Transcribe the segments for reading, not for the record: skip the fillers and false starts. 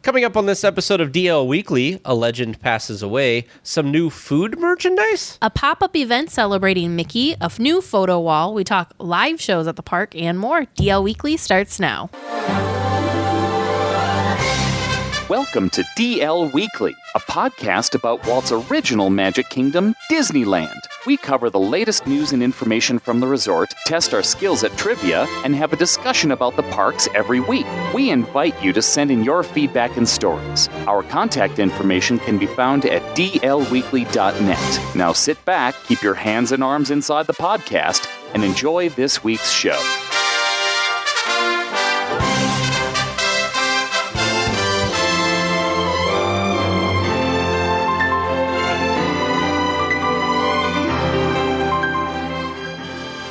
Coming up on this episode of DL Weekly, a legend passes away, some new food merchandise, a pop-up event celebrating Mickey, a new photo wall, we talk live shows at the park, and more. DL Weekly starts now. Welcome to DL Weekly, a podcast about Walt's original Magic Kingdom, Disneyland. We cover the latest news and information from the resort, test our skills at trivia, and have a discussion about the parks every week. We invite you to send in your feedback and stories. Our contact information can be found at dlweekly.net. Now sit back, keep your hands and arms inside the podcast, and enjoy this week's show.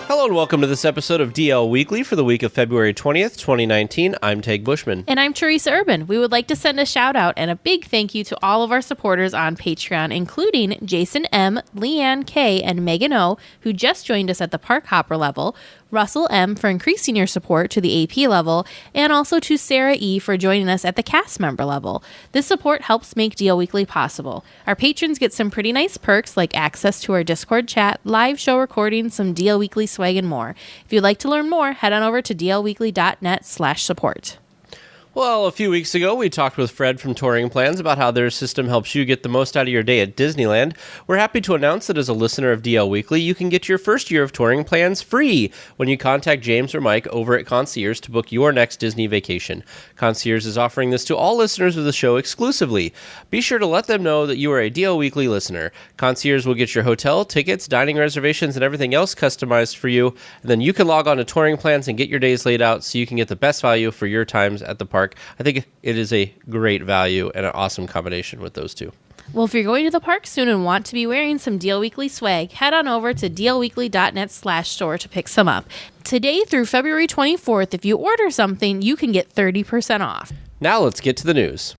Hello and welcome to this episode of DL Weekly for the week of February 20th, 2019. I'm Tag Bushman. And I'm Teresa Urban. We would like to send a shout out and a big thank you to all of our supporters on Patreon, including Jason M., Leanne K., and Megan O., who just joined us at the Park Hopper level, Russell M. for increasing your support to the AP level, and also to Sarah E. for joining us at the cast member level. This support helps make DL Weekly possible. Our patrons get some pretty nice perks like access to our Discord chat, live show recordings, some DL Weekly swag, and more. If you'd like to learn more, head on over to dlweekly.net/support. Well, a few weeks ago, we talked with Fred from Touring Plans about how their system helps you get the most out of your day at Disneyland. We're happy to announce that as a listener of DL Weekly, you can get your first year of Touring Plans free when you contact James or Mike over at ConciEARS to book your next Disney vacation. ConciEARS is offering this to all listeners of the show exclusively. Be sure to let them know that you are a DL Weekly listener. ConciEARS will get your hotel, tickets, dining reservations, and everything else customized for you, and then you can log on to Touring Plans and get your days laid out so you can get the best value for your times at the park. I think it is a great value and an awesome combination with those two. Well, if you're going to the park soon and want to be wearing some DL Weekly swag, head on over to dlweekly.net/store to pick some up. Today through February 24th, if you order something, you can get 30% off. Now let's get to the news.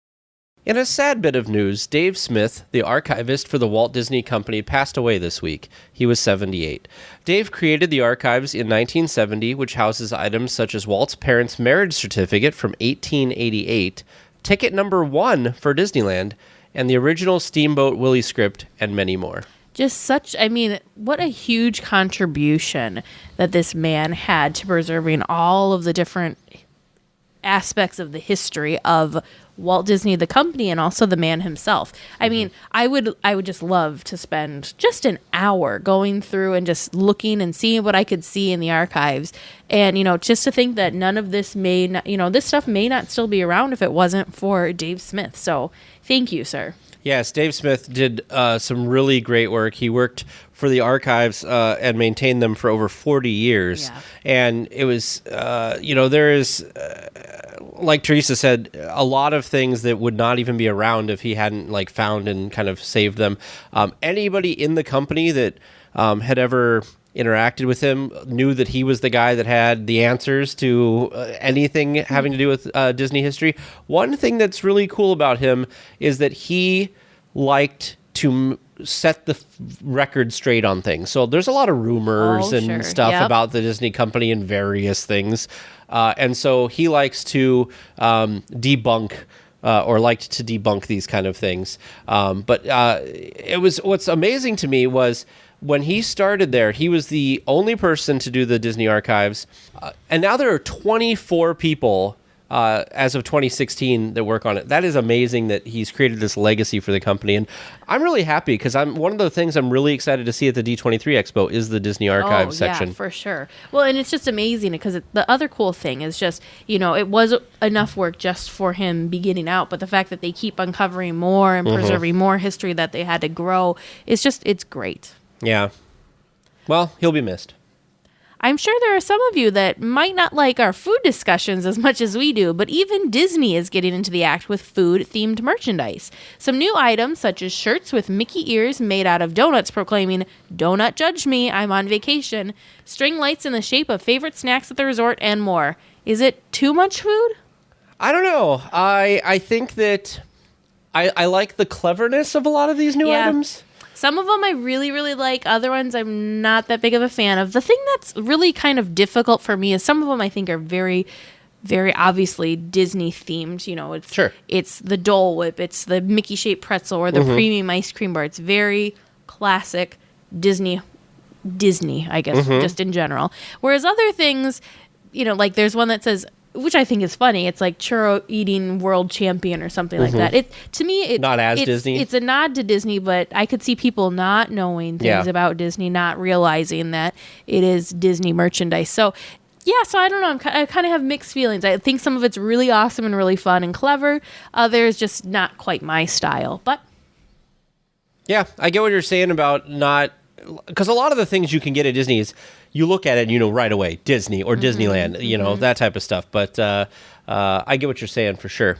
In a sad bit of news, Dave Smith, the archivist for the Walt Disney Company, passed away this week. He was 78. Dave created the archives in 1970, which houses items such as Walt's parents' marriage certificate from 1888, ticket number 1 for Disneyland, and the original Steamboat Willie script, and many more. Just such, what a huge contribution that this man had to preserving all of the different aspects of the history of Walt Disney, the company, and also the man himself. I would just love to spend just an hour going through and just looking and seeing what I could see in the archives. And, just to think that none of this this stuff may not still be around if it wasn't for Dave Smith. So thank you, sir. Yes, Dave Smith did some really great work. He worked for the archives and maintained them for over 40 years. Yeah. And it was, there is, like Teresa said, a lot of things that would not even be around if he hadn't found and kind of saved them. Anybody in the company that had ever interacted with him knew that he was the guy that had the answers to anything having to do with Disney history. One thing that's really cool about him is that he liked to set the record straight on things. So there's a lot of rumors and stuff about the Disney company and various things. And so he likes to debunk or liked to debunk these kind of things. But what's amazing to me was when he started there, he was the only person to do the Disney archives. And now there are 24 people as of 2016 that work on it. That is amazing that he's created this legacy for the company. And I'm really happy because one of the things I'm really excited to see at the D23 Expo is the Disney Archives section. Yeah, for sure. Well, and it's just amazing because the other cool thing is just, it was enough work just for him beginning out, but the fact that they keep uncovering more and preserving more history that they had to grow, it's great. Yeah. Well, he'll be missed. I'm sure there are some of you that might not like our food discussions as much as we do, but even Disney is getting into the act with food-themed merchandise. Some new items, such as shirts with Mickey ears made out of donuts proclaiming, "Donut judge me, I'm on vacation," string lights in the shape of favorite snacks at the resort, and more. Is it too much food? I don't know. I think that I like the cleverness of a lot of these new items. Some of them I really, really like. Other ones I'm not that big of a fan of. The thing that's really kind of difficult for me is some of them I think are very, very obviously Disney themed. It's the Dole Whip, it's the Mickey shaped pretzel, or the premium ice cream bar. It's very classic Disney, I guess, just in general. Whereas other things, like there's one that says, which I think is funny, it's like churro eating world champion or something like that. To me, it's Disney. It's a nod to Disney, but I could see people not knowing things about Disney, not realizing that it is Disney merchandise. So I don't know. I kind of have mixed feelings. I think some of it's really awesome and really fun and clever. Others just not quite my style. But yeah, I get what you're saying about not, because a lot of the things you can get at Disney is you look at it and right away, Disney or Disneyland, that type of stuff. But I get what you're saying for sure.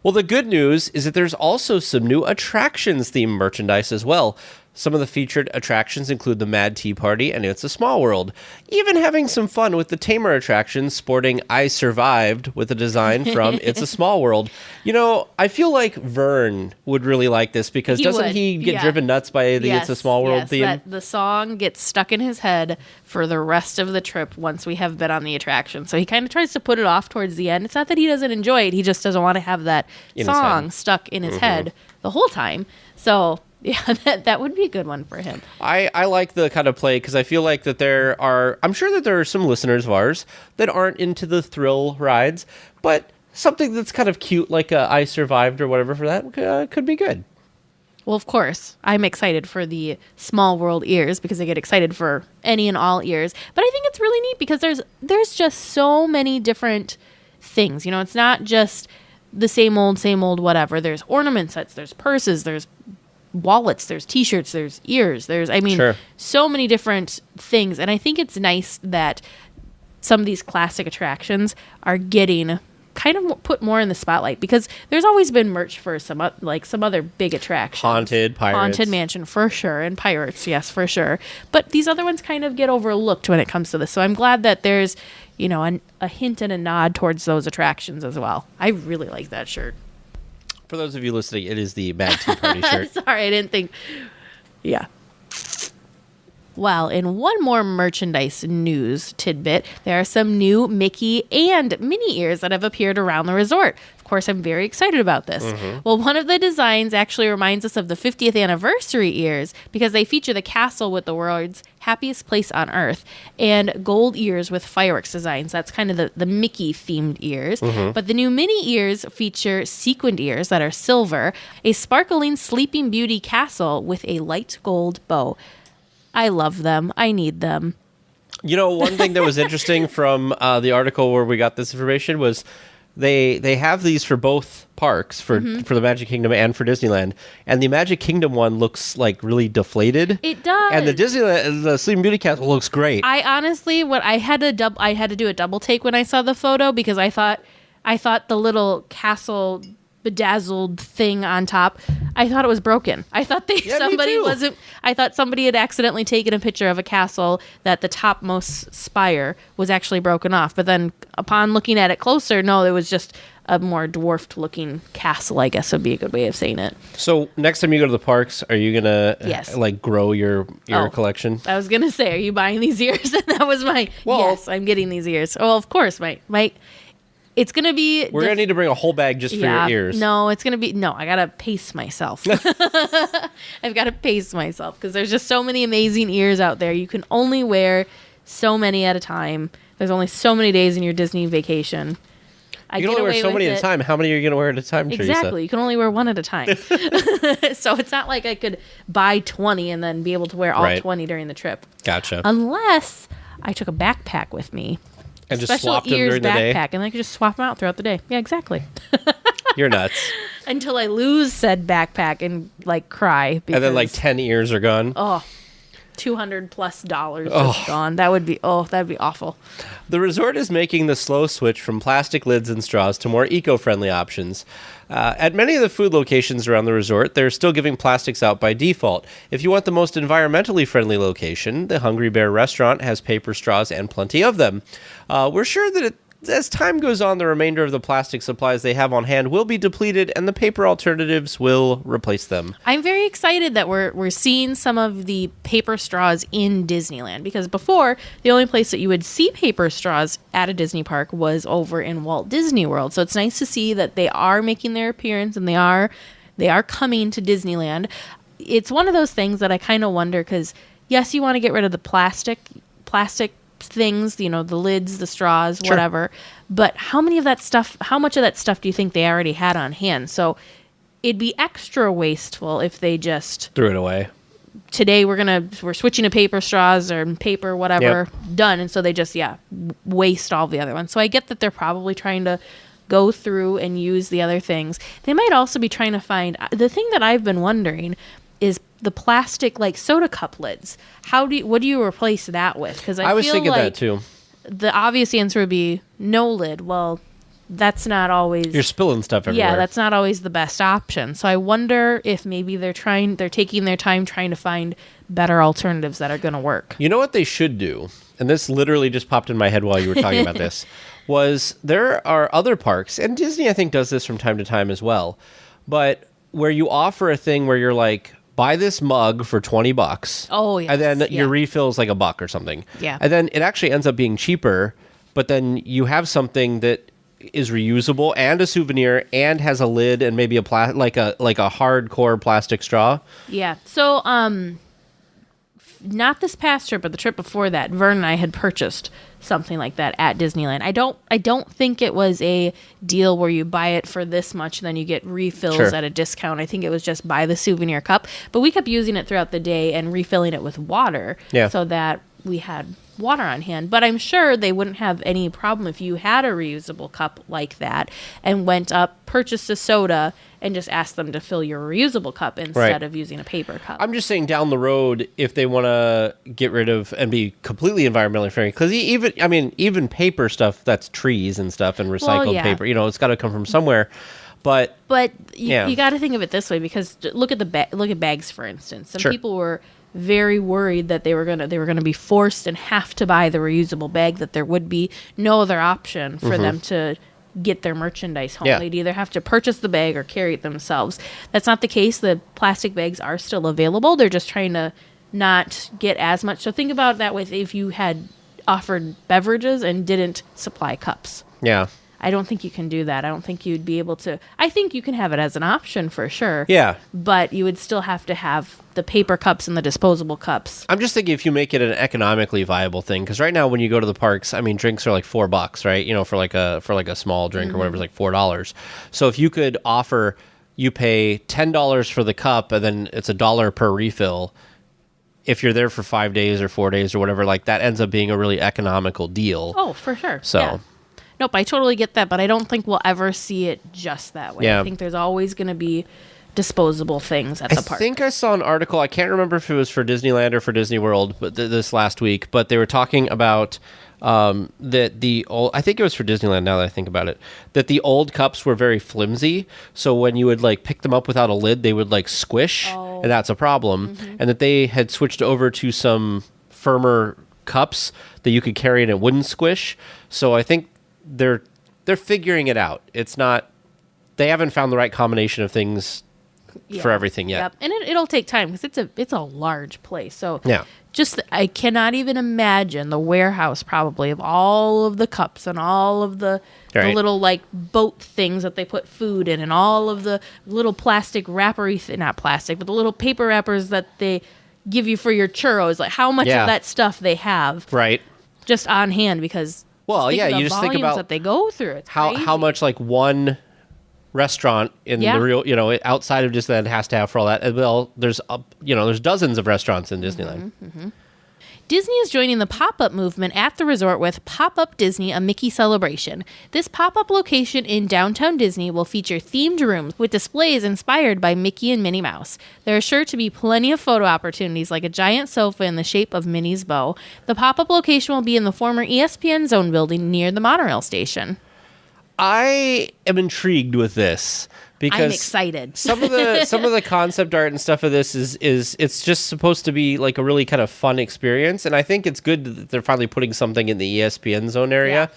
Well, the good news is that there's also some new attractions-themed merchandise as well. Some of the featured attractions include the Mad Tea Party and It's a Small World. Even having some fun with the tamer attractions sporting I Survived with a design from It's a Small World. I feel like Vern would really like this because he get driven nuts by the It's a Small World theme? The song gets stuck in his head for the rest of the trip once we have been on the attraction. So he kind of tries to put it off towards the end. It's not that he doesn't enjoy it. He just doesn't want to have that song stuck in his head the whole time. So yeah, that would be a good one for him. I like the kind of play because I feel like that I'm sure that there are some listeners of ours that aren't into the thrill rides, but something that's kind of cute like I Survived or whatever for that could be good. Well, of course, I'm excited for the Small World ears because I get excited for any and all ears. But I think it's really neat because there's just so many different things. It's not just the same old whatever. There's ornament sets, there's purses, there's wallets, there's t-shirts, there's ears, so many different things. And I think it's nice that some of these classic attractions are getting kind of put more in the spotlight because there's always been merch for some other big attractions. Haunted Mansion for sure, and Pirates, yes, for sure. But these other ones kind of get overlooked when it comes to this. So I'm glad that there's, a hint and a nod towards those attractions as well. I really like that shirt. For those of you listening, it is the Mad Tea Party shirt. Sorry, I didn't think. Yeah. Well, in one more merchandise news tidbit, there are some new Mickey and Minnie ears that have appeared around the resort. Of course, I'm very excited about this. Well, one of the designs actually reminds us of the 50th anniversary ears because they feature the castle with the words happiest place on earth and gold ears with fireworks designs. That's kind of the Mickey themed ears. But the new Minnie ears feature sequined ears that are silver, a sparkling Sleeping Beauty castle with a light gold bow. I love them. I need them. One thing that was interesting from the article where we got this information was they have these for both parks, for the Magic Kingdom and for Disneyland. And the Magic Kingdom one looks like really deflated. It does. And the Sleeping Beauty castle looks great. I honestly, I had to do a double take when I saw the photo because I thought the little castle bedazzled thing on top, I thought it was broken. I thought I thought somebody had accidentally taken a picture of a castle that the topmost spire was actually broken off. But then upon looking at it closer, no, it was just a more dwarfed looking castle, I guess would be a good way of saying it. So next time you go to the parks, are you going to grow your ear collection? I was going to say, are you buying these ears? And that was yes, I'm getting these ears. Oh, of course, my it's going to be... We're going to need to bring a whole bag just for your ears. No, it's going to be... No, I got to pace myself. I've got to pace myself because there's just so many amazing ears out there. You can only wear so many at a time. There's only so many days in your Disney vacation. You can only wear so many at a time. How many are you going to wear at a time, Teresa? Exactly. You can only wear one at a time. So it's not like I could buy 20 and then be able to wear all 20 during the trip. Gotcha. Unless I took a backpack with me. And just swapped them during the day? Backpack, and I could just swap them out throughout the day. Yeah, exactly. You're nuts. Until I lose said backpack and, cry. And then, 10 ears are gone. Oh, $200+ just gone. That'd be awful. The resort is making the slow switch from plastic lids and straws to more eco-friendly options. At many of the food locations around the resort, they're still giving plastics out by default. If you want the most environmentally friendly location, the Hungry Bear restaurant has paper straws and plenty of them. We're sure that as time goes on, the remainder of the plastic supplies they have on hand will be depleted, and the paper alternatives will replace them. I'm very excited that we're seeing some of the paper straws in Disneyland, because before, the only place that you would see paper straws at a Disney park was over in Walt Disney World. So it's nice to see that they are making their appearance and they are coming to Disneyland. It's one of those things that I kind of wonder, because yes, you want to get rid of the plastic things, the lids, the straws, Sure. whatever. But how much of that stuff do you think they already had on hand? So it'd be extra wasteful if they just Threw it away. Today we're switching to paper straws or paper, whatever, done. And so they just, waste all the other ones. So I get that they're probably trying to go through and use the other things. They might also be trying to find, the thing that I've been wondering is the plastic like soda cup lids. What do you replace that with? Because I was feel thinking like that too. The obvious answer would be no lid. Well, that's not always. You're spilling stuff everywhere. Yeah, that's not always the best option. So I wonder if maybe they're taking their time trying to find better alternatives that are going to work. You know what they should do? And this literally just popped in my head while you were talking about this. Was there are other parks, and Disney I think does this from time to time as well, but where you offer a thing where you're like, buy this mug for $20. Oh, yes. And then your refill is like $1 or something. Yeah. And then it actually ends up being cheaper, but then you have something that is reusable and a souvenir and has a lid and maybe like a hardcore plastic straw. Yeah. So not this past trip, but the trip before that, Vern and I had purchased something like that at Disneyland. I don't think it was a deal where you buy it for this much and then you get refills at a discount. I think it was just buy the souvenir cup. But we kept using it throughout the day and refilling it with water so that we had water on hand. But I'm sure they wouldn't have any problem if you had a reusable cup like that and went up, purchased a soda, and just asked them to fill your reusable cup instead of using a paper cup. I'm just saying down the road, if they want to get rid of and be completely environmentally friendly, because even paper stuff, that's trees and stuff and recycled paper, it's got to come from somewhere. But you got to think of it this way, because look at bags, for instance. Some people were very worried that they were gonna be forced and have to buy the reusable bag, that there would be no other option for them to get their merchandise home. They'd either have to purchase the bag or carry it themselves. That's not the case. The plastic bags are still available. They're just trying to not get as much. So think about that with if you had offered beverages and didn't supply cups. Yeah. I don't think you can do that. I don't think you'd be able to. I think you can have it as an option for sure. Yeah. But you would still have to have the paper cups and the disposable cups. I'm just thinking if you make it an economically viable thing, because right now when you go to the parks, drinks are like $4, right? For like a small drink or whatever, it's like $4. So if you could offer, you pay $10 for the cup and then it's $1 per refill. If you're there for 5 days or 4 days or whatever, like that ends up being a really economical deal. Oh, for sure. So. Yeah. Nope, I totally get that, but I don't think we'll ever see it just that way. Yeah. I think there's always going to be disposable things at the park. I think I saw an article, I can't remember if it was for Disneyland or for Disney World, but this last week, but they were talking about that the old, I think it was for Disneyland now that I think about it, that the old cups were very flimsy, so when you would like pick them up without a lid, they would like squish, and that's a problem, and that they had switched over to some firmer cups that you could carry and it wouldn't squish. So I think they're figuring it out. It's not, they haven't found the right combination of things for everything yet. Yep. And it'll take time because it's a large place. So yeah. I cannot even imagine the warehouse probably of all of the cups and all of the little like boat things that they put food in and all of the little plastic not plastic, but the little paper wrappers that they give you for your churros. Like how much of that stuff they have just on hand, because you just think about that they go through. It's how much like one restaurant in the real, outside of Disneyland has to have for all that. Well, there's dozens of restaurants in Disneyland. Disney is joining the pop-up movement at the resort with Pop-Up Disney, a Mickey celebration. This pop-up location in downtown Disney will feature themed rooms with displays inspired by Mickey and Minnie Mouse. There are sure to be plenty of photo opportunities, like a giant sofa in the shape of Minnie's bow. The pop-up location will be in the former ESPN Zone building near the monorail station. I am intrigued with this because I'm excited. some of the concept art and stuff of this is it's just supposed to be like a really kind of fun experience, and I think it's good that they're finally putting something in the ESPN Zone area.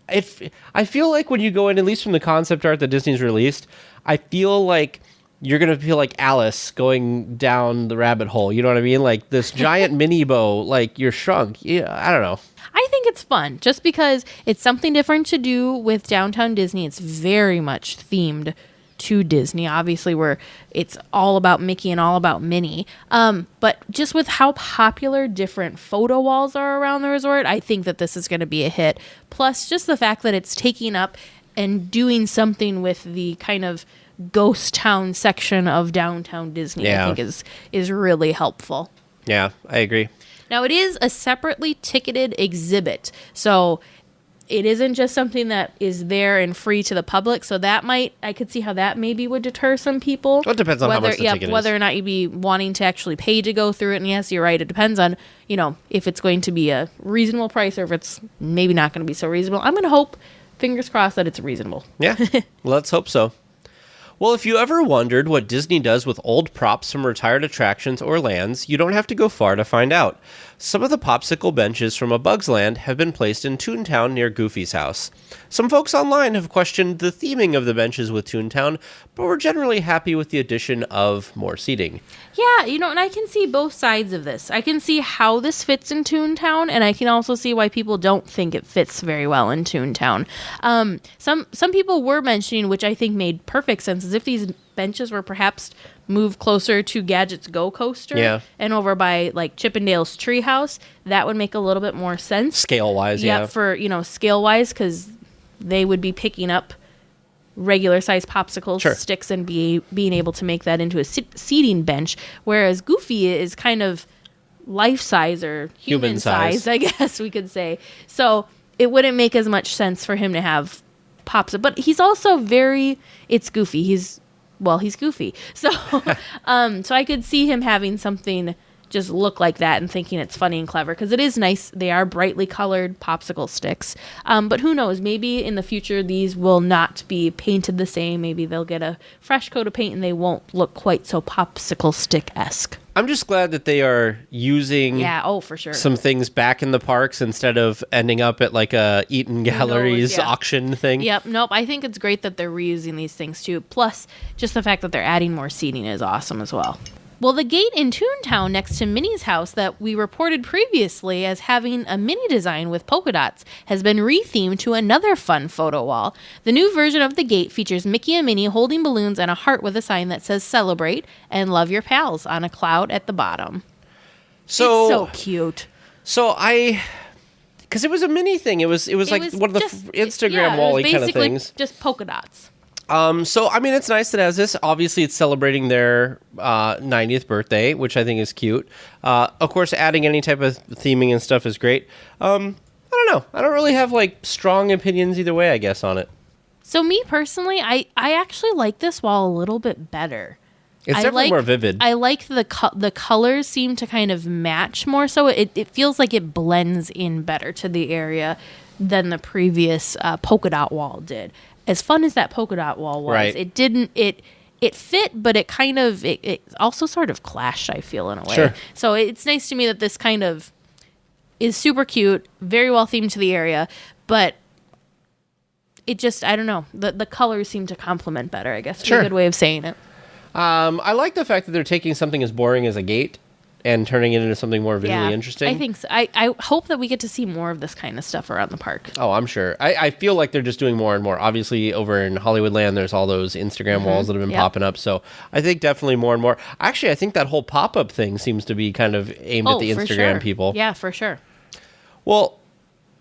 I feel like when you go in, at least from the concept art that Disney's released, I feel like you're going to feel like Alice going down the rabbit hole. You know what I mean? Like this giant mini bow, like you're shrunk. Yeah, I don't know. I think it's fun just because it's something different to do with Downtown Disney. It's very much themed to Disney. Obviously, where it's all about Mickey and all about Minnie. But just with how popular different photo walls are around the resort, I think that this is going to be a hit. Plus, just the fact that it's taking up and doing something with the kind of ghost town section of Downtown Disney, I think is really helpful. Yeah, I agree. Now, it is a separately ticketed exhibit, so it isn't just something that is there and free to the public. So that I could see how that maybe would deter some people. Well, it depends on how much the ticket is. Whether or not you'd be wanting to actually pay to go through it. And yes, you're right. It depends on, if it's going to be a reasonable price or if it's maybe not going to be so reasonable. I'm going to hope, fingers crossed, that it's reasonable. Yeah, let's hope so. Well, if you ever wondered what Disney does with old props from retired attractions or lands, you don't have to go far to find out. Some of the popsicle benches from A Bug's Land have been placed in Toontown near Goofy's house. Some folks online have questioned the theming of the benches with Toontown, but we're generally happy with the addition of more seating. Yeah, and I can see both sides of this. I can see how this fits in Toontown, and I can also see why people don't think it fits very well in Toontown. Some people were mentioning, which I think made perfect sense, is if these benches were perhaps moved closer to Gadget's Go Coaster and over by like Chippendale's Treehouse, that would make a little bit more sense. Scale-wise, yeah. For, scale-wise, because they would be picking up regular size popsicle sticks and being able to make that into a seating bench, whereas Goofy is kind of life size or human size, I guess we could say. So it wouldn't make as much sense for him to have popsicle, but he's also it's Goofy. He's Goofy. So so I could see him having something just look like that and thinking it's funny and clever, because it is nice. They are brightly colored popsicle sticks. But who knows? Maybe in the future these will not be painted the same. Maybe they'll get a fresh coat of paint and they won't look quite so popsicle stick-esque. I'm just glad that they are using for sure. some things back in the parks instead of ending up at like a Eaton Galleries auction thing. Yep. Nope. I think it's great that they're reusing these things too. Plus, just the fact that they're adding more seating is awesome as well. Well, the gate in Toontown next to Minnie's house that we reported previously as having a Minnie design with polka dots has been rethemed to another fun photo wall. The new version of the gate features Mickey and Minnie holding balloons and a heart with a sign that says "Celebrate" and "Love your pals" on a cloud at the bottom. So, it's so cute. So because it was a Minnie thing. It was like one of the Instagram wall-y kind of things. Just polka dots. So, I mean, it's nice that it has this. Obviously, it's celebrating their 90th birthday, which I think is cute. Of course, adding any type of theming and stuff is great. I don't know. I don't really have, strong opinions either way, I guess, on it. So, me personally, I actually like this wall a little bit better. It's definitely more vivid. I like the colors seem to kind of match more, so it feels like it blends in better to the area than the previous polka dot wall did. As fun as that polka dot wall was, it fit, but it also sort of clashed, I feel, in a way. Sure. So it's nice to me that this kind of is super cute, very well themed to the area, but it just, I don't know, the colors seem to complement better, I guess. Sure. A good way of saying it. I like the fact that they're taking something as boring as a gate and turning it into something more visually interesting. I think so. I hope that we get to see more of this kind of stuff around the park. Oh, I'm sure. I feel like they're just doing more and more. Obviously, over in Hollywoodland, there's all those Instagram walls that have been popping up. So I think definitely more and more. Actually, I think that whole pop-up thing seems to be kind of aimed at the Instagram people. Yeah, for sure. Well,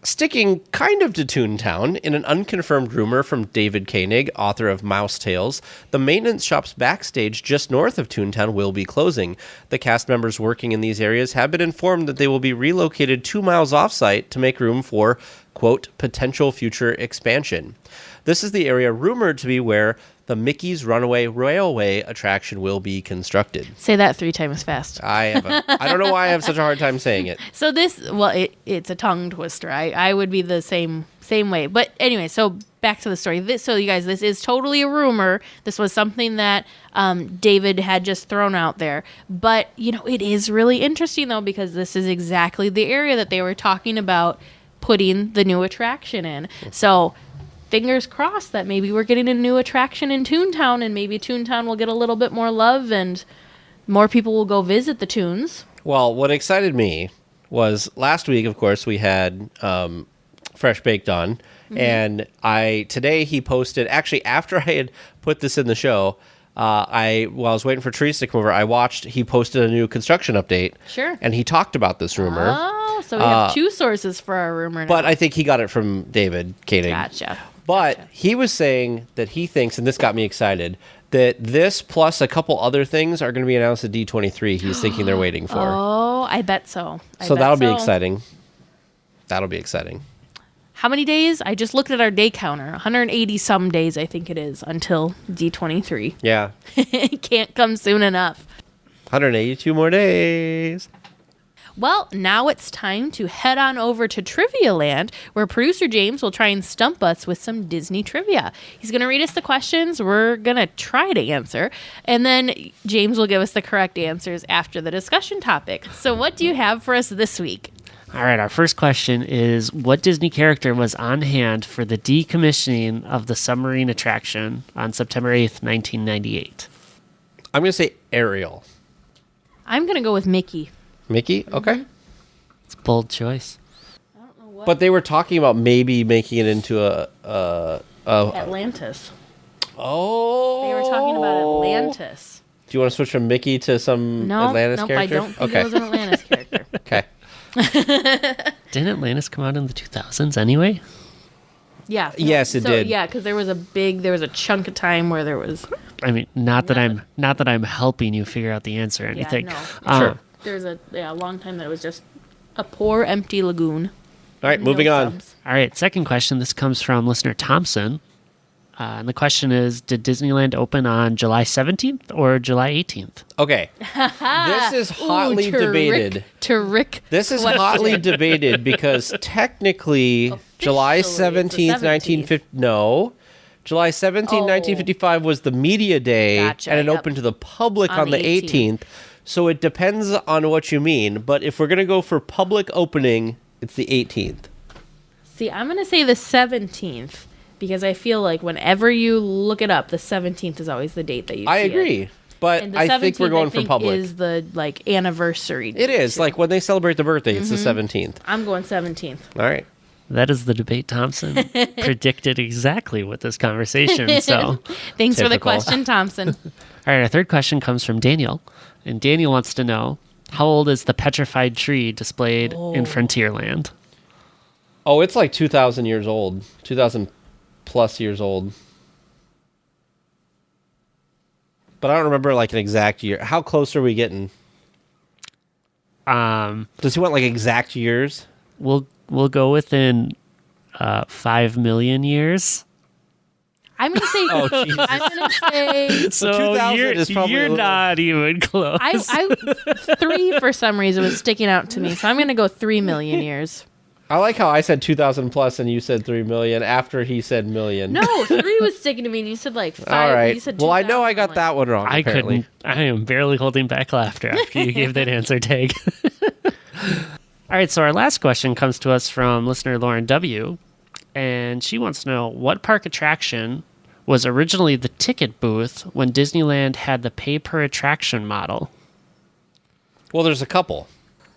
sticking kind of to Toontown, in an unconfirmed rumor from David Koenig, author of Mouse Tales, the maintenance shops backstage just north of Toontown will be closing. The cast members working in these areas have been informed that they will be relocated 2 miles off-site to make room for, quote, potential future expansion. This is the area rumored to be where the Mickey's Runaway Railway attraction will be constructed. Say that 3 times fast. I don't know why I have such a hard time saying it. So it's a tongue twister. I would be the same way. But anyway, so back to the story. So you guys, this is totally a rumor. This was something that David had just thrown out there. But, it is really interesting, though, because this is exactly the area that they were talking about putting the new attraction in. So fingers crossed that maybe we're getting a new attraction in Toontown, and maybe Toontown will get a little bit more love and more people will go visit the Toons. Well, what excited me was last week, of course, we had Fresh Baked on. And today he posted, actually after I had put this in the show, while I was waiting for Teresa to come over, he posted a new construction update. Sure. And he talked about this rumor. Oh, so we have two sources for our rumor now. But I think he got it from David Koenig. Gotcha. But he was saying that he thinks, and this got me excited, that this plus a couple other things are going to be announced at D23 he's thinking they're waiting for. Oh, I bet so. That'll be exciting. That'll be exciting. How many days? I just looked at our day counter. 180 some days, I think it is, until D23. Yeah. It can't come soon enough. 182 more days. Well, now it's time to head on over to Trivia Land, where producer James will try and stump us with some Disney trivia. He's going to read us the questions. We're going to try to answer. And then James will give us the correct answers after the discussion topic. So what do you have for us this week? All right, our first question is, what Disney character was on hand for the decommissioning of the submarine attraction on September 8th, 1998? I'm going to say Ariel. I'm going to go with Mickey. Mickey? Okay. It's a bold choice. I don't know what. But they were talking about maybe making it into a Atlantis. Oh. They were talking about Atlantis. Do you want to switch from Mickey to some Atlantis character? I don't think it was an Atlantis character. Okay. Didn't Atlantis come out in the 2000s anyway? Yeah. Yes, it did. Yeah, because there was a chunk of time where there was. I mean, not that I'm helping you figure out the answer or anything. Yeah, no. Sure. There's a long time that it was just a poor empty lagoon. All right, moving on. Subs. All right, second question. This comes from listener Thompson. And the question is, did Disneyland open on July 17th or July 18th? Okay. This is hotly debated. This is hotly debated because technically July 17th, 1950. No. July 17th, 1955 was the media day, Gotcha, and it yep. opened to the public on the 18th. So it depends on what you mean. But if we're going to go for public opening, it's the 18th. See, I'm going to say the 17th because I feel like whenever you look it up, the 17th is always the date that you see I agree. it. But I think we're going for public. Is the anniversary date. It is. Too. Like when they celebrate the birthday, it's the 17th. I'm going 17th. All right. That is the debate. Thompson predicted exactly with this conversation. So thanks for the question, Thompson. All right, our third question comes from Daniel. And Daniel wants to know, how old is the petrified tree displayed in Frontierland? Oh, it's like 2,000 years old. 2,000 plus years old. But I don't remember like an exact year. How close are we getting? Does he want like exact years? We'll go within 5 million years. I'm going to say. Oh, Jesus. I'm going to say. So you're not even close. I 3 for some reason was sticking out to me, so I'm going to go 3 million years. I like how I said 2,000 plus and you said 3 million after he said million. No, 3 was sticking to me, and you said like 5. All right. You said well, I know I got like, that one wrong. Apparently. I am barely holding back laughter after you gave that answer tag. All right, so our last question comes to us from listener Lauren W. And she wants to know, what park attraction was originally the ticket booth when Disneyland had the pay-per-attraction model? Well, there's a couple.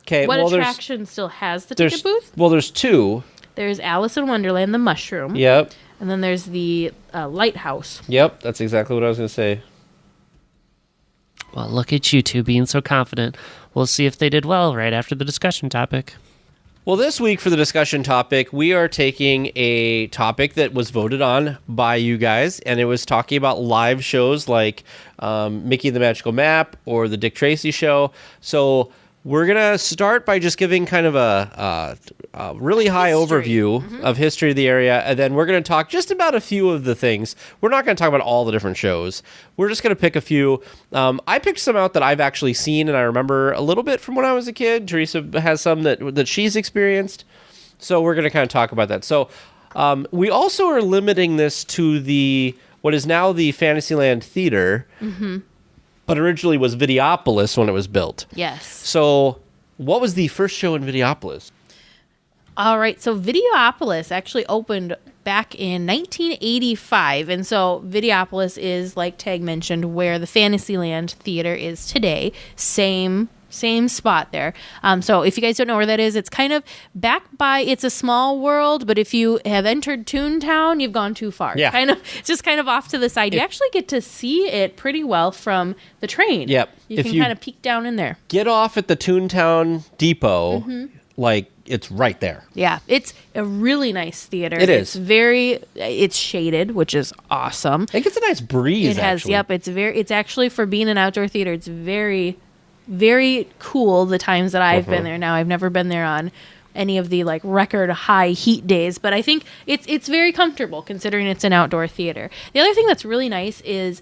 Okay. What well, attraction still has the ticket booth? Well, there's 2. There's Alice in Wonderland, the mushroom. Yep. And then there's the lighthouse. Yep, that's exactly what I was going to say. Well, look at you two being so confident. We'll see if they did well right after the discussion topic. Well, this week for the discussion topic, we are taking a topic that was voted on by you guys, and it was talking about live shows like Mickey and the Magical Map or the Dick Tracy Show. So we're going to start by just giving kind of a really high overview of history of the area, and then we're going to talk just about a few of the things. We're not going to talk about all the different shows. We're just going to pick a few. I picked some out that I've actually seen, and I remember a little bit from when I was a kid. Teresa has some that she's experienced, so we're going to kind of talk about that. So we also are limiting this to what is now the Fantasyland Theater, but originally was Videopolis when it was built. Yes. So what was the first show in Videopolis? All right, so Videopolis actually opened back in 1985, and so Videopolis is, like Tag mentioned, where the Fantasyland Theater is today. Same spot there. So if you guys don't know where that is, it's kind of back by It's a Small World, but if you have entered Toontown, you've gone too far. Yeah. Just kind of off to the side. You actually get to see it pretty well from the train. Yep. You can kind of peek down in there. Get off at the Toontown Depot, like it's right there. Yeah, it's a really nice theater. It is. It's shaded, which is awesome. It gets a nice breeze. It has, actually. it's actually, for being an outdoor theater, it's very, very cool the times that I've been there. Now, I've never been there on any of the like record high heat days, but I think it's very comfortable considering it's an outdoor theater. The other thing that's really nice is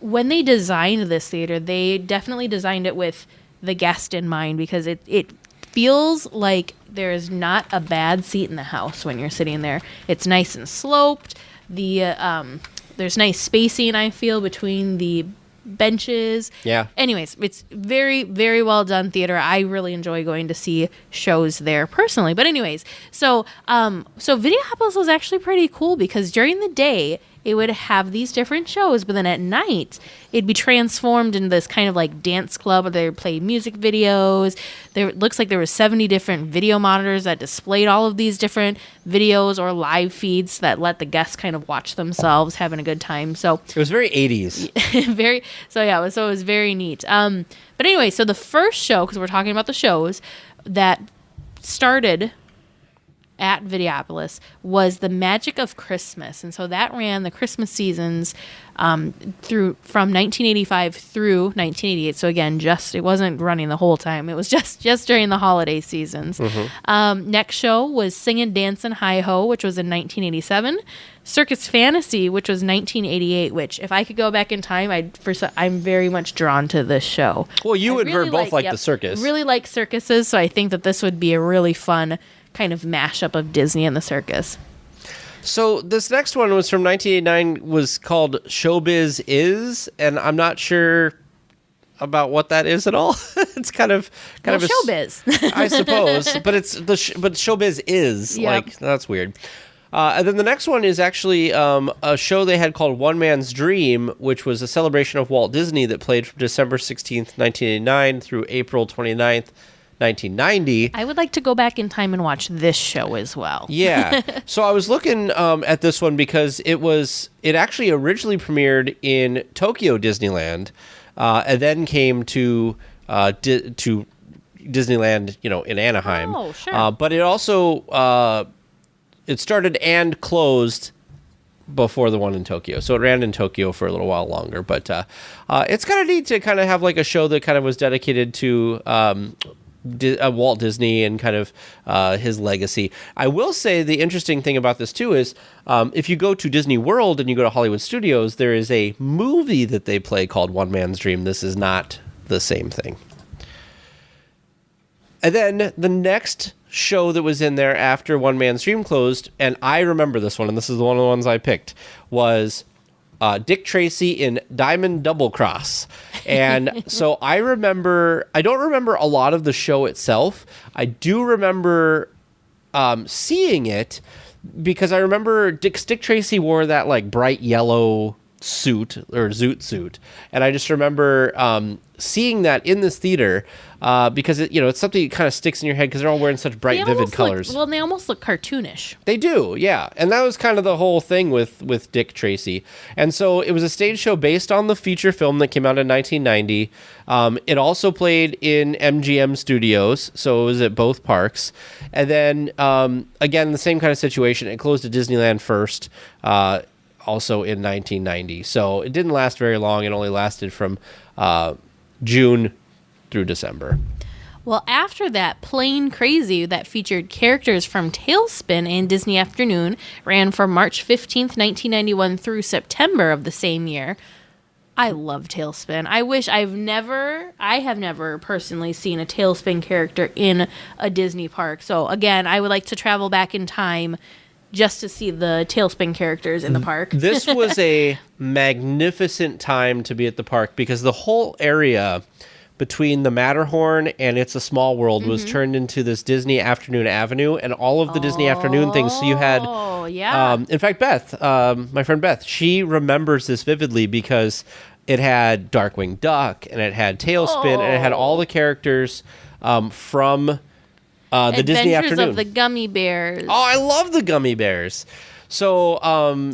when they designed this theater, they definitely designed it with the guest in mind, because it feels like there is not a bad seat in the house when you're sitting there. It's nice and sloped. There's nice spacing, I feel, between the benches. Yeah. Anyways, it's very, very well done theater. I really enjoy going to see shows there personally. But anyways, so Videopolis was actually pretty cool, because during the day it would have these different shows, but then at night it'd be transformed into this kind of like dance club where they would play music videos. It looks like there were 70 different video monitors that displayed all of these different videos or live feeds that let the guests kind of watch themselves having a good time. So it was very 80s. So it was very neat. But anyway, so the first show, because we're talking about the shows that started at Videopolis, was The Magic of Christmas, and so that ran the Christmas seasons from 1985 through 1988. So again, it wasn't running the whole time; it was just during the holiday seasons. Next show was Singin', Dancin', Hi-Ho, which was in 1987. Circus Fantasy, which was 1988. Which, if I could go back in time, I'm very much drawn to this show. Well, you would really both like the circus. Really like circuses, so I think that this would be a really fun kind of mashup of Disney and the circus. So this next one was from 1989, was called Showbiz Is, and I'm not sure about what that is at all. It's kind of showbiz, I suppose, but but Showbiz Is. Yep. Like, that's weird. And then the next one is actually a show they had called One Man's Dream, which was a celebration of Walt Disney that played from December 16th, 1989 through April 29th, 1990. I would like to go back in time and watch this show as well. Yeah. So I was looking at this one because it actually originally premiered in Tokyo Disneyland, and then came to Disneyland, in Anaheim. Oh, sure. But it also it started and closed before the one in Tokyo. So it ran in Tokyo for a little while longer. But it's kind of neat to kind of have like a show that kind of was dedicated to Walt Disney and kind of his legacy. I will say the interesting thing about this too is if you go to Disney World and you go to Hollywood Studios, there is a movie that they play called One Man's Dream. This is not the same thing. And then the next show that was in there after One Man's Dream closed, and I remember this one, and this is one of the ones I picked, was Dick Tracy in Diamond Double Cross. And so I don't remember a lot of the show itself. I do remember seeing it because I remember Dick Tracy wore that like bright yellow suit or zoot suit. And I just remember seeing that in this theater because it's something that kind of sticks in your head because they're all wearing such bright, vivid colors. They almost look cartoonish. They do, yeah. And that was kind of the whole thing with Dick Tracy. And so it was a stage show based on the feature film that came out in 1990. It also played in MGM Studios, so it was at both parks. And then, again, the same kind of situation. It closed at Disneyland first, also in 1990. So it didn't last very long. It only lasted from June through December. Well, after that, Plain Crazy, that featured characters from Tailspin and Disney Afternoon, ran from March 15th, 1991 through September of the same year. I love Tailspin. I have never personally seen a Tailspin character in a Disney park. So again, I would like to travel back in time just to see the Tailspin characters in the park. This was a magnificent time to be at the park because the whole area between the Matterhorn and It's a Small World was turned into this Disney Afternoon Avenue and all of the Disney Afternoon things. So you had, in fact, Beth, my friend Beth, she remembers this vividly because it had Darkwing Duck and it had Tailspin and it had all the characters from the Disney Afternoon. Adventures of the Gummy Bears. Oh, I love the Gummy Bears. So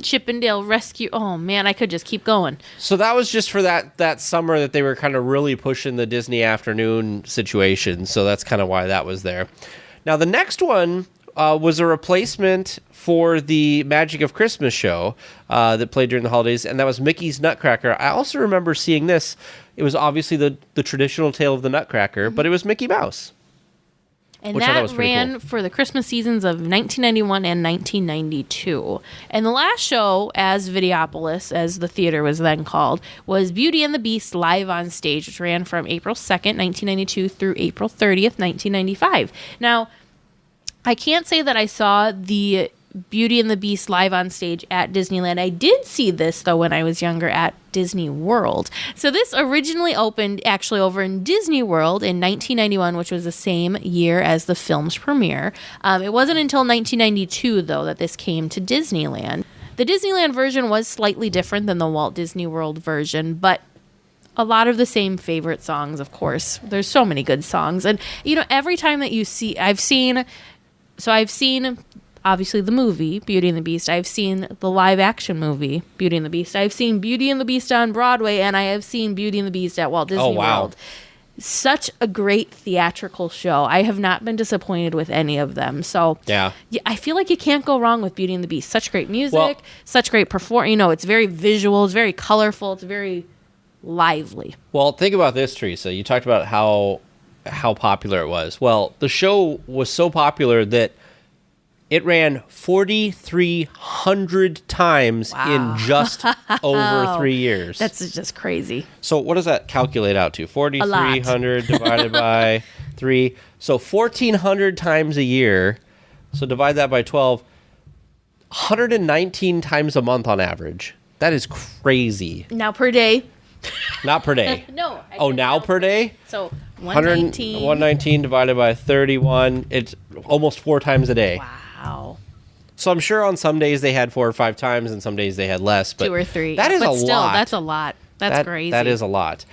Chippendale Rescue. Oh man, I could just keep going. So that was just for that summer that they were kind of really pushing the Disney Afternoon situation. So that's kind of why that was there. Now the next one was a replacement for the Magic of Christmas show that played during the holidays, and that was Mickey's Nutcracker. I also remember seeing this. It was obviously the traditional tale of the Nutcracker, but it was Mickey Mouse. And that ran for the Christmas seasons of 1991 and 1992. And the last show, as Videopolis, as the theater was then called, was Beauty and the Beast live on stage, which ran from April 2nd, 1992 through April 30th, 1995. Now, I can't say that I saw the Beauty and the Beast live on stage at Disneyland. I did see this, though, when I was younger at Disney World. So this originally opened actually over in Disney World in 1991, which was the same year as the film's premiere. It wasn't until 1992, though, that this came to Disneyland. The Disneyland version was slightly different than the Walt Disney World version, but a lot of the same favorite songs, of course. There's so many good songs. And, you know, every time that you see... I've seen obviously the movie, Beauty and the Beast. I've seen the live-action movie, Beauty and the Beast. I've seen Beauty and the Beast on Broadway, and I have seen Beauty and the Beast at Walt Disney World. Such a great theatrical show. I have not been disappointed with any of them. So, yeah, I feel like you can't go wrong with Beauty and the Beast. Such great music, such great performance. You know, it's very visual, it's very colorful, it's very lively. Well, think about this, Teresa. You talked about how popular it was. Well, the show was so popular that it ran 4,300 times in just over 3 years. That's just crazy. So what does that calculate out to? 4,300 divided by 3. So 1,400 times a year. So divide that by 12. 119 times a month on average. That is crazy. Now per day. Not per day. No. Now per day? So 119 divided by 31. It's almost 4 times a day. Wow. So I'm sure on some days they had 4 or 5 times, and some days they had less. But 2 or 3. That is a lot. That's a lot. That's crazy. That is a lot.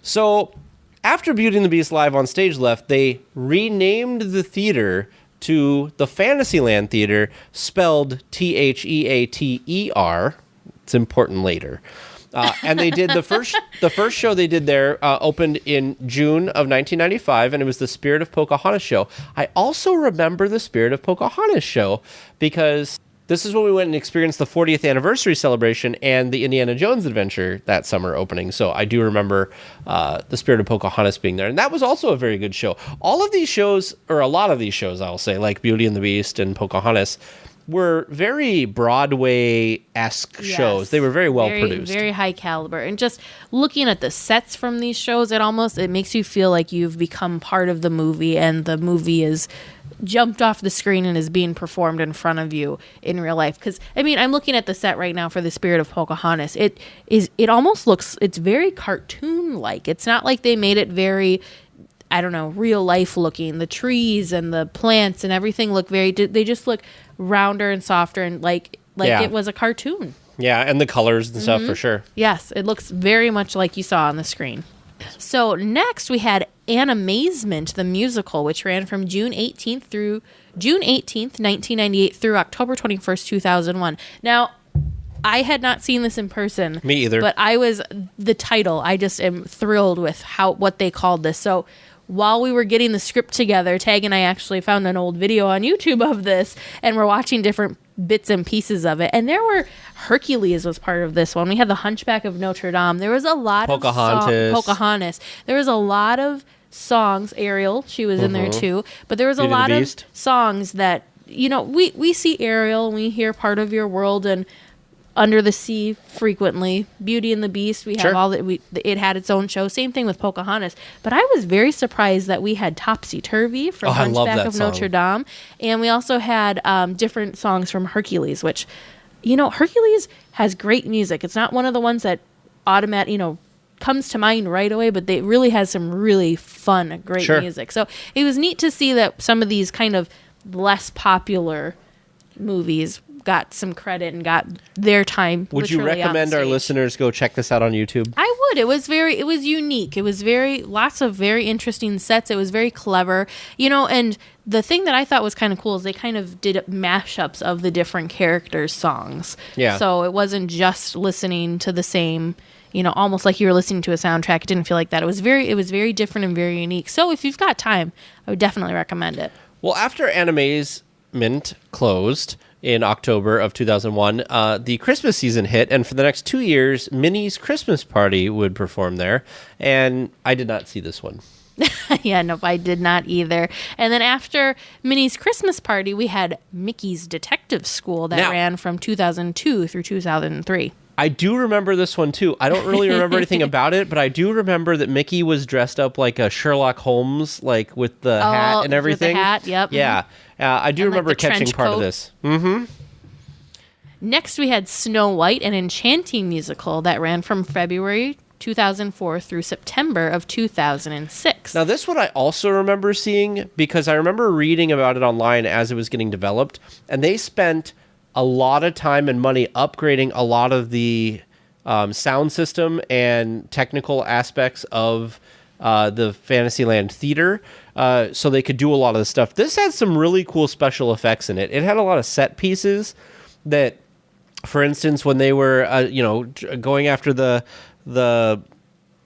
So after Beauty and the Beast live on stage left, they renamed the theater to the Fantasyland Theater, spelled Theater. It's important later. And they did the first show they did there opened in June of 1995, and it was the Spirit of Pocahontas show. I also remember the Spirit of Pocahontas show because this is when we went and experienced the 40th anniversary celebration and the Indiana Jones adventure that summer opening. So I do remember the Spirit of Pocahontas being there, and that was also a very good show. All of these shows, or a lot of these shows, I'll say, like Beauty and the Beast and Pocahontas, were very Broadway-esque shows. They were very well produced. Very high caliber. And just looking at the sets from these shows, it makes you feel like you've become part of the movie, and the movie is jumped off the screen and is being performed in front of you in real life. Because, I mean, I'm looking at the set right now for the Spirit of Pocahontas. It almost looks, it's very cartoon-like. It's not like they made it very, I don't know, real life looking. The trees and the plants and everything look they just look rounder and softer and like it was a cartoon. Yeah, and the colors and stuff for sure. Yes, it looks very much like you saw on the screen. So next we had Animazement, the musical, which ran from June 18th, 1998 through October 21st, 2001. Now, I had not seen this in person. Me either. But I just am thrilled with what they called this. So while we were getting the script together, Tag and I actually found an old video on YouTube of this, and we're watching different bits and pieces of it. And Hercules was part of this one. We had the Hunchback of Notre Dame. There was a lot of Pocahontas. There was a lot of songs. Ariel, she was in there too. But there was a lot of songs that, you know, we see Ariel and we hear Part of Your World and Under the Sea frequently. Beauty and the Beast, we have it had its own show. Same thing with Pocahontas. But I was very surprised that we had Topsy Turvy from Hunchback of Notre Dame. And we also had different songs from Hercules, which, you know, Hercules has great music. It's not one of the ones that comes to mind right away, but it really has some really fun, great music. So it was neat to see that some of these kind of less popular movies got some credit and got their time. Would you recommend our listeners go check this out on YouTube? I would. It was unique. It was lots of very interesting sets. It was very clever, and the thing that I thought was kind of cool is they kind of did mashups of the different characters' songs. Yeah. So it wasn't just listening to the same, almost like you were listening to a soundtrack. It didn't feel like that. It was very different and very unique. So if you've got time, I would definitely recommend it. Well, after Animazement closed in October of 2001, the Christmas season hit, and for the next 2 years, Minnie's Christmas Party would perform there, and I did not see this one. Yeah, nope, I did not either. And then after Minnie's Christmas Party, we had Mickey's Detective School that ran from 2002 through 2003. I do remember this one, too. I don't really remember anything about it, but I do remember that Mickey was dressed up like a Sherlock Holmes, like with the hat and everything. With the hat, yep. Yeah. I do remember catching part of this. Mm-hmm. Next, we had Snow White, an Enchanting musical that ran from February 2004 through September of 2006. Now, this one I also remember seeing because I remember reading about it online as it was getting developed, and they spent a lot of time and money upgrading a lot of the sound system and technical aspects of the Fantasyland theater so they could do a lot of the stuff. This had some really cool special effects in it. It had a lot of set pieces that, for instance, when they were going after the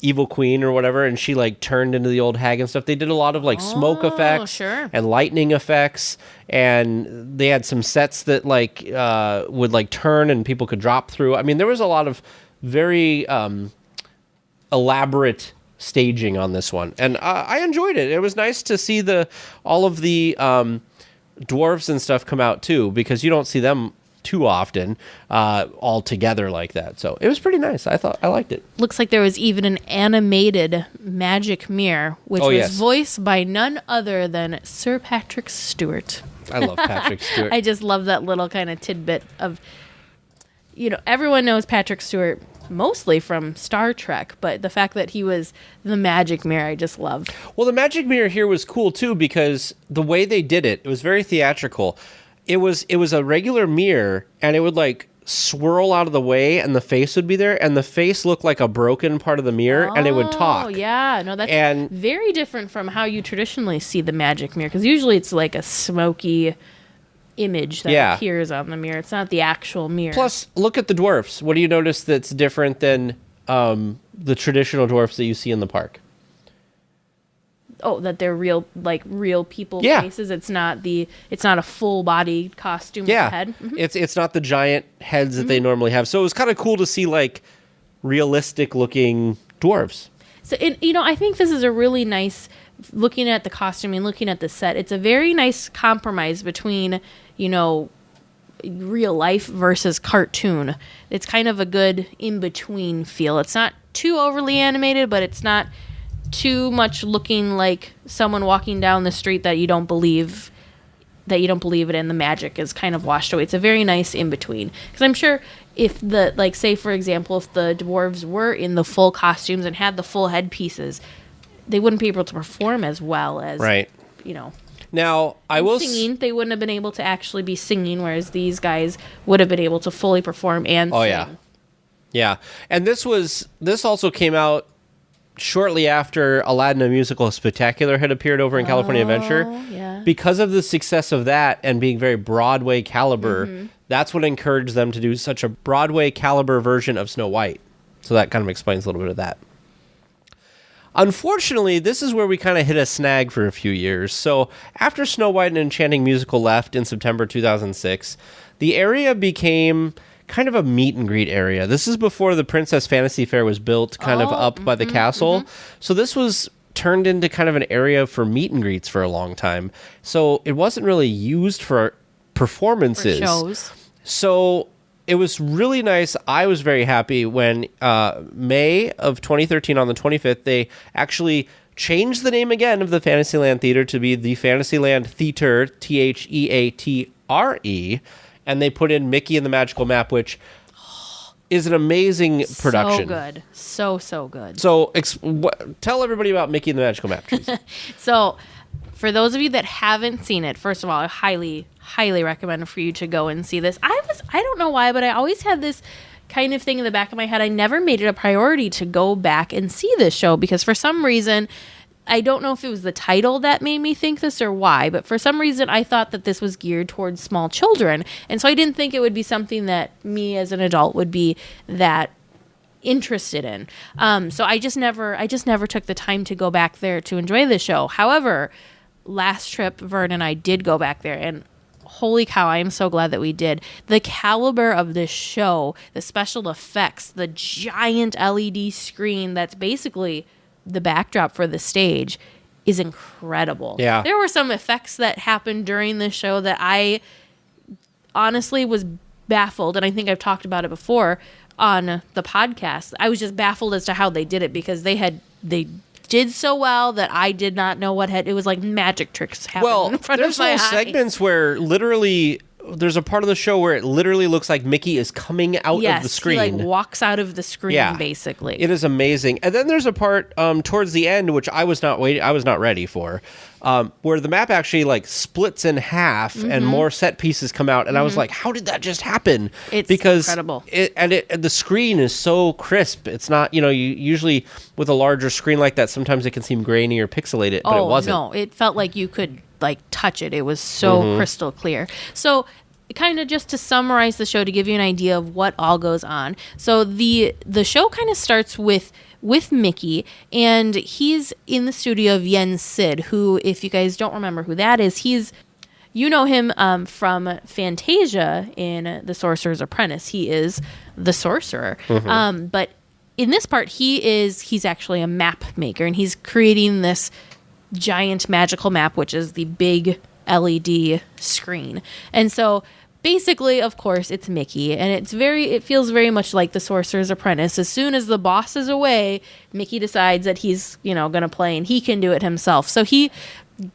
evil queen or whatever, and she like turned into the old hag and stuff, they did a lot of like smoke effects and lightning effects, and they had some sets that like would like turn and people could drop through. I mean, there was a lot of very elaborate staging on this one, and I enjoyed it. It was nice to see all of the dwarves and stuff come out too, because you don't see them too often all together like that. So it was pretty nice. I liked it. Looks like there was even an animated magic mirror, which was voiced by none other than Sir Patrick Stewart. I love Patrick Stewart. I just love that little kind of tidbit of, everyone knows Patrick Stewart mostly from Star Trek, but the fact that he was the magic mirror, I just loved. Well, the magic mirror here was cool too, because the way they did it was very theatrical. It was a regular mirror, and it would like swirl out of the way, and the face would be there, and the face looked like a broken part of the mirror, and it would talk. Oh, yeah. No, that's very different from how you traditionally see the magic mirror, because usually it's like a smoky image that appears on the mirror. It's not the actual mirror. Plus, look at the dwarfs. What do you notice that's different than the traditional dwarfs that you see in the park? Oh, that they're real people faces. It's not a full body costume with a head. Mm-hmm. It's not the giant heads that they normally have. So it was kind of cool to see like realistic looking dwarves. So I think this is a really nice, looking at the costume and looking at the set. It's a very nice compromise between real life versus cartoon. It's kind of a good in between feel. It's not too overly animated, but it's not too much looking like someone walking down the street that you don't believe it, and the magic is kind of washed away. It's a very nice in between, because I'm sure if say for example, if the dwarves were in the full costumes and had the full headpieces, they wouldn't be able to perform as well as Now I will singing. They wouldn't have been able to actually be singing, whereas these guys would have been able to fully perform and sing. Yeah. And this also came out shortly after Aladdin, a Musical Spectacular had appeared over in California Adventure. Yeah. Because of the success of that and being very Broadway caliber, that's what encouraged them to do such a Broadway caliber version of Snow White. So that kind of explains a little bit of that. Unfortunately, this is where we kind of hit a snag for a few years. So after Snow White and Enchanting Musical left in September 2006, the area became kind of a meet and greet area. This is before the Princess Fantasy Fair was built kind of up by the castle. So this was turned into kind of an area for meet and greets for a long time. So it wasn't really used for performances. For shows. So it was really nice. I was very happy when May of 2013 on the 25th, they actually changed the name again of the Fantasyland Theater to be the Fantasyland Theater, Theatre, and they put in Mickey and the Magical Map, which is an amazing production. So good. So good. So tell everybody about Mickey and the Magical Map Trees. So for those of you that haven't seen it, first of all, I highly recommend for you to go and see this. I don't know why, but I always had this kind of thing in the back of my head. I never made it a priority to go back and see this show because for some reason, I don't know if it was the title that made me think this or why, but for some reason I thought that this was geared towards small children. And so I didn't think it would be something that me as an adult would be that interested in. So I just never took the time to go back there to enjoy the show. However, last trip, Vern and I did go back there, and holy cow, I am so glad that we did. The caliber of this show, the special effects, the giant LED screen that's basically the backdrop for the stage is incredible. Yeah. There were some effects that happened during this show that I honestly was baffled, and I think I've talked about it before on the podcast. I was just baffled as to how they did it because they did so well that I did not know it was like magic tricks happening in front of my eyes. There's whole segments where literally there's a part of the show where it literally looks like Mickey is coming out of the screen. He walks out of the screen basically. It is amazing. And then there's a part towards the end which I was not ready for. Where the map actually splits in half and more set pieces come out, and I was like, "How did that just happen?" It's because incredible. The screen is so crisp. It's not you usually with a larger screen like that, sometimes it can seem grainy or pixelated, but it wasn't. No, it felt like you could touch it. It was so crystal clear. So kind of just to summarize the show to give you an idea of what all goes on. So the show kind of starts with Mickey, and he's in the studio of Yen Sid, who, if you guys don't remember who that is, you know him from Fantasia in The Sorcerer's Apprentice. He is the sorcerer. But in this part, he's actually a map maker, and he's creating this giant magical map, which is the big LED screen. And so basically, of course, it's Mickey, and it feels very much like The Sorcerer's Apprentice. As soon as the boss is away, Mickey decides that he's, going to play and he can do it himself. So he,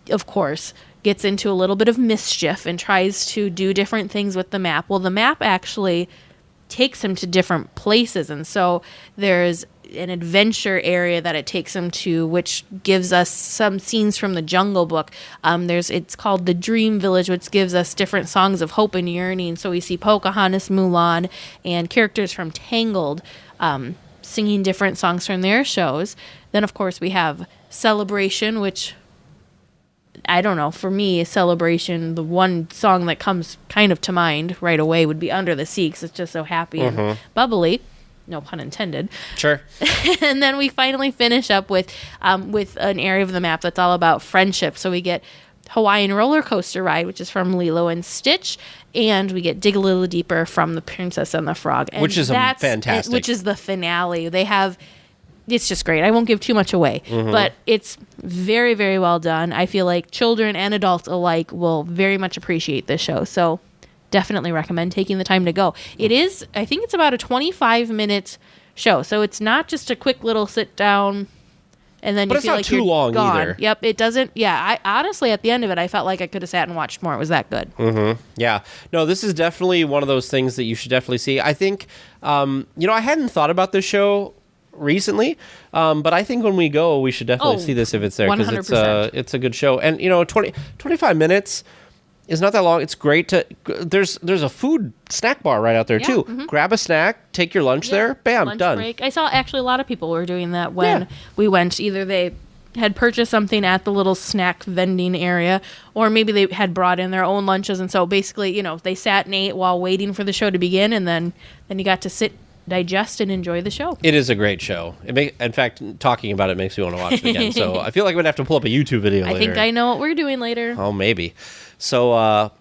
of course, gets into a little bit of mischief and tries to do different things with the map. Well, the map actually takes him to different places, and so there's an adventure area that it takes him to, which gives us some scenes from the Jungle Book. It's called the Dream Village, which gives us different songs of hope and yearning. So we see Pocahontas, Mulan, and characters from Tangled singing different songs from their shows. Then, of course, we have Celebration, which, I don't know, for me, Celebration, the one song that comes kind of to mind right away would be Under the Sea, because it's just so happy and bubbly. No pun intended. Sure. And then we finally finish up with an area of the map that's all about friendship. So we get Hawaiian Roller Coaster Ride, which is from Lilo and Stitch, and we get Dig a Little Deeper from The Princess and the Frog. And which is fantastic. Which is the finale. It's just great. I won't give too much away, but it's very, very well done. I feel like children and adults alike will very much appreciate this show. So definitely recommend taking the time to go. It is, I think it's about a 25-minute show, so it's not just a quick little sit down and then you feel like you're gone. But it's not too long either. Yep, it doesn't. Yeah, I honestly, at the end of it, I felt like I could have sat and watched more. It was that good. Yeah. No, this is definitely one of those things that you should definitely see. I think, I hadn't thought about this show recently, but I think when we go, we should definitely see this if it's there, because it's a good show. And 25 minutes is not that long. It's great to there's a food snack bar right out there too. Grab a snack, take your lunch there, bam, lunch done. Break. I saw actually a lot of people were doing that when we went. Either they had purchased something at the little snack vending area, or maybe they had brought in their own lunches, and so basically, they sat and ate while waiting for the show to begin, and then you got to sit, digest, and enjoy the show. It is a great show. In fact, talking about it makes me want to watch it again. So I feel like I'm going to have to pull up a YouTube video later. I think I know what we're doing later. Oh, maybe. So,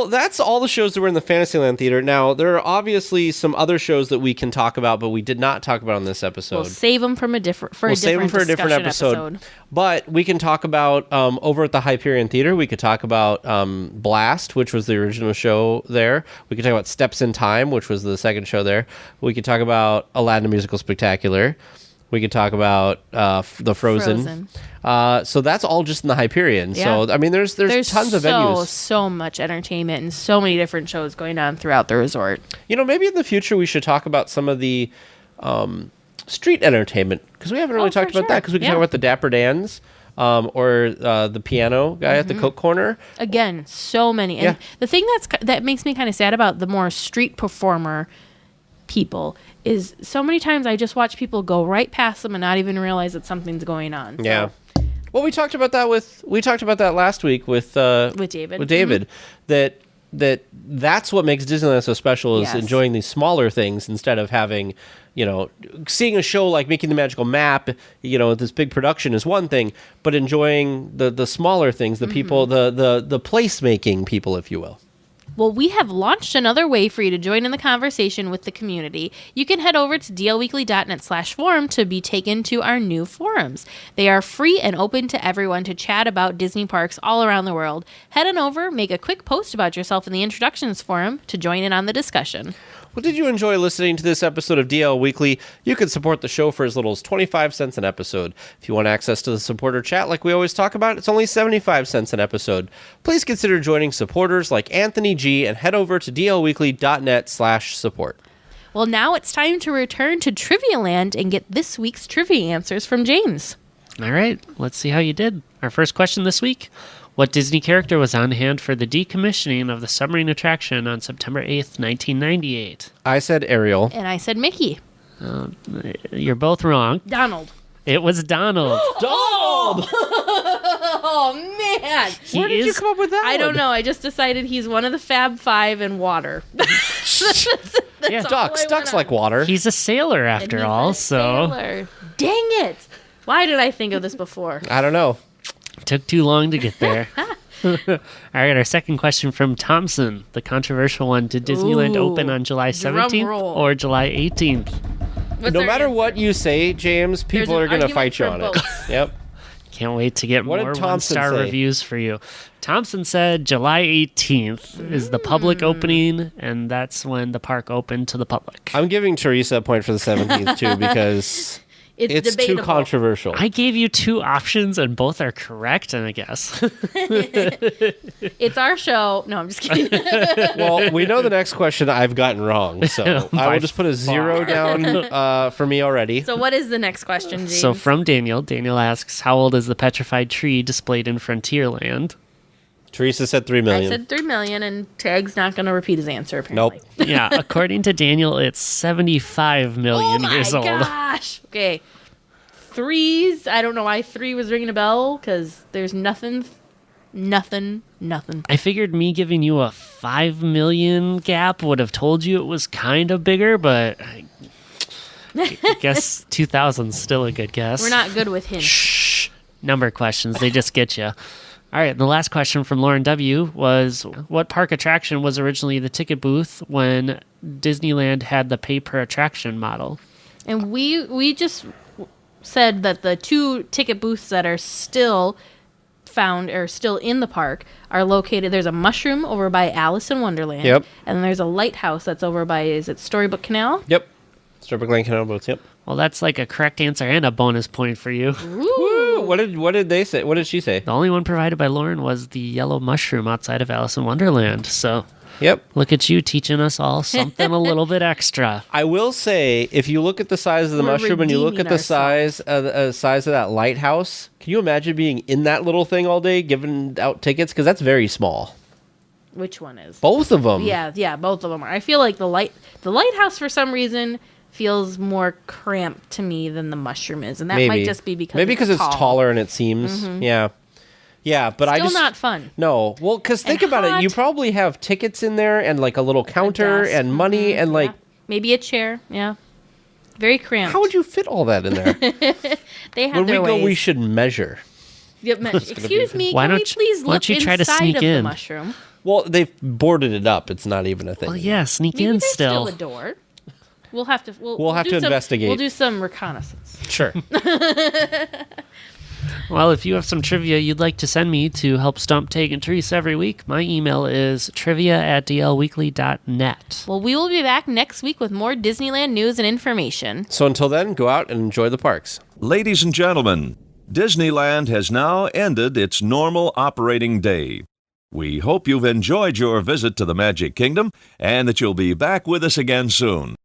that's all the shows that were in the Fantasyland Theater. Now, there are obviously some other shows that we can talk about, but we did not talk about on this episode. We'll save them for a different episode. But we can talk about, over at the Hyperion Theater, we could talk about Blast, which was the original show there. We could talk about Steps in Time, which was the second show there. We could talk about Aladdin Musical Spectacular. We could talk about the Frozen. So that's all just in the Hyperion. Yeah. So I mean, there's tons of venues. So much entertainment and so many different shows going on throughout the resort. Maybe in the future we should talk about some of the street entertainment, because we haven't really talked about that. Because we can talk about the Dapper Dans. Or the piano guy at the Coke Corner. Again, so many. And the thing that makes me kind of sad about the more street performer people is so many times I just watch people go right past them and not even realize that something's going on. Yeah. Well, we talked about that last week with David. With David, that's what makes Disneyland so special is enjoying these smaller things instead of having, seeing a show like Making the Magical Map, this big production is one thing, but enjoying the smaller things, the people, the placemaking people, if you will. Well, we have launched another way for you to join in the conversation with the community. You can head over to dlweekly.net/forum to be taken to our new forums. They are free and open to everyone to chat about Disney parks all around the world. Head on over, make a quick post about yourself in the introductions forum to join in on the discussion. Well, did you enjoy listening to this episode of DL Weekly? You can support the show for as little as 25 cents an episode. If you want access to the supporter chat like we always talk about, it's only 75 cents an episode. Please consider joining supporters like Anthony G and head over to dlweekly.net/support. Well, now it's time to return to Trivia Land and get this week's trivia answers from James. All right, let's see how you did. Our first question this week. What Disney character was on hand for the decommissioning of the submarine attraction on September 8th, 1998? I said Ariel. And I said Mickey. You're both wrong. Donald. It was Donald. Donald! Oh, man. Where did you come up with that I don't one? know. I just decided he's one of the Fab Five and water. Yeah, ducks like water. He's a sailor after all, so... Sailor. Dang it. Why did I think of this before? I don't know. Took too long to get there. All right, our second question from Thompson, the controversial one. Did Disneyland open on July 17th or July 18th? No matter what you say, James, people are going to fight you on it. Yep. Can't wait to get more one-star say? reviews for you. Thompson said July 18th is the public opening, and that's when the park opened to the public. I'm giving Teresa a point for the 17th, too, because... It's too controversial. I gave you two options, and both are correct, I guess. It's our show. No, I'm just kidding. Well, we know the next question I've gotten wrong, so I will just put a 0 down for me already. So what is the next question, James? So from Daniel asks, how old is the petrified tree displayed in Frontierland? Teresa said 3 million. I said 3 million, and Tag's not going to repeat his answer, apparently. Nope. Yeah, according to Daniel, it's 75 million years old. Oh my gosh. Okay. Threes. I don't know why 3 was ringing a bell, because there's nothing. I figured me giving you a 5 million gap would have told you it was kind of bigger, but I guess 2000's still a good guess. We're not good with hints. Shh. Number questions, they just get you. All right, the last question from Lauren W. was, what park attraction was originally the ticket booth when Disneyland had the pay-per-attraction model? And we just said that the 2 ticket booths that are still found or still in the park are located. There's a mushroom over by Alice in Wonderland. Yep. And then there's a lighthouse that's over by, is it Storybook Canal? Yep. Storybook Lane Canal Boats, yep. Well, that's like a correct answer and a bonus point for you. Woo! What did they say? What did she say? The only one provided by Lauren was the yellow mushroom outside of Alice in Wonderland. So, yep. Look at you teaching us all something a little bit extra. I will say, if you look at the size of the mushroom and you look at the size of that lighthouse, can you imagine being in that little thing all day, giving out tickets? Because that's very small. Which one is? Both of them. Yeah, both of them are. I feel like the lighthouse for some reason feels more cramped to me than the mushroom is, and that might just be because it's taller and it seems yeah, but still not fun. No, well, because think about it, you probably have tickets in there and like a little counter and money and like maybe a chair. Yeah, very cramped. How would you fit all that in there? They have when their we go, ways. we should measure. Excuse me. Why can don't we please why look don't you try to inside sneak of in? the mushroom? Well, they've boarded it up. It's not even a thing. Well, yeah, sneak Maybe in there's still. a door. We'll have to. We'll have to investigate. We'll do some reconnaissance. Sure. Well, if you have some trivia you'd like to send me to help stump Tag and Therese every week, my email is trivia@dlweekly.net. Well, we will be back next week with more Disneyland news and information. So until then, go out and enjoy the parks. Ladies and gentlemen, Disneyland has now ended its normal operating day. We hope you've enjoyed your visit to the Magic Kingdom and that you'll be back with us again soon.